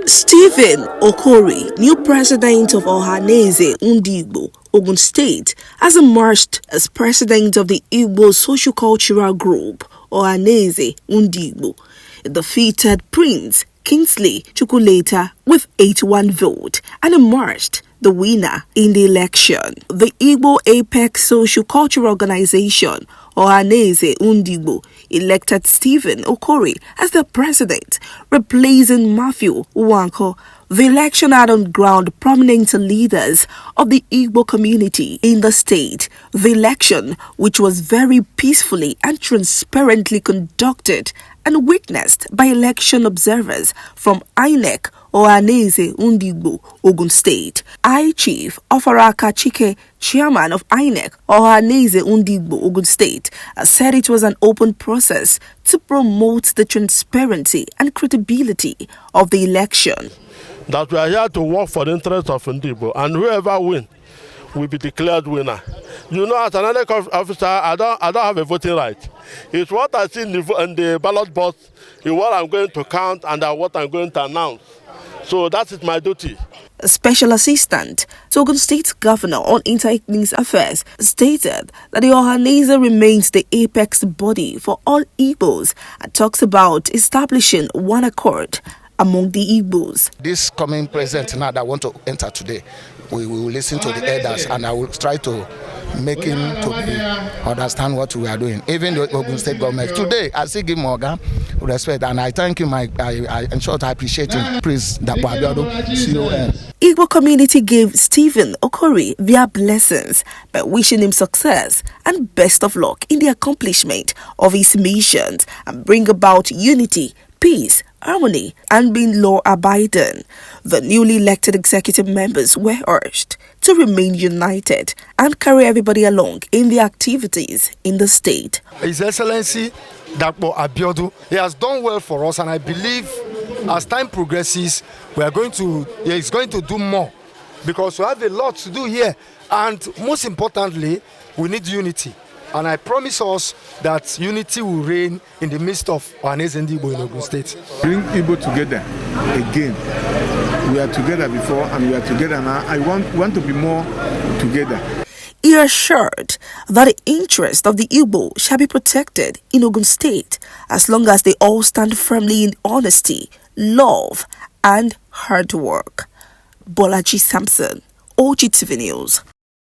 Stephen Okori, new president of OHANAEZE NDIGBO, Ogun State, has emerged as president of the Igbo Socio-Cultural Group, OHANAEZE NDIGBO. It defeated Prince Kingsley Chukwuleta with 81 votes and emerged the winner in the election. The Igbo Apex Socio-Cultural Organization, OHANAEZE NDIGBO, elected Stephen Okori as the president, replacing Matthew Uwanko. The election had on ground prominent leaders of the Igbo community in the state. The election, which was very peacefully and transparently conducted and witnessed by election observers from INEC, OHANAEZE NDIGBO, Ogun State. Chief Ofaraka Chike, chairman of INEC, OHANAEZE NDIGBO, Ogun State, said it was an open process to promote the transparency and credibility of the election. That we are here to work for the interest of NDIGBO, and whoever wins will be declared winner. You know, as an elected officer, I don't have a voting right. It's what I see in the ballot box, is what I'm going to count and what I'm going to announce. So that is my duty. A special assistant to Ogun State Governor on Inter-Ethnic Affairs stated that the OHANAEZE remains the apex body for all Igbos and talks about establishing one accord among the Igbos. This coming president now that want to enter today, we will listen to the elders and I will try to make him to understand what we are doing. Even the Ogun State government today, I still give Morgan respect and I thank him. In short, I appreciate him. Please, Igbo community gave Stephen Okori their blessings by wishing him success and best of luck in the accomplishment of his missions and bring about unity, peace, harmony, and being law-abiding. The newly elected executive members were urged to remain united and carry everybody along in the activities in the state. His Excellency Dakpo Abiodu, he has done well for us, and I believe as time progresses, he is going to do more, because we have a lot to do here, and most importantly, we need unity. And I promise us that unity will reign in the midst of OHANAEZE NDIGBO in Ogun State. Bring Igbo together again. We are together before and we are together now. I want to be more together. He assured that the interest of the Igbo shall be protected in Ogun State as long as they all stand firmly in honesty, love, and hard work. Bolaji Sampson, OGTV News.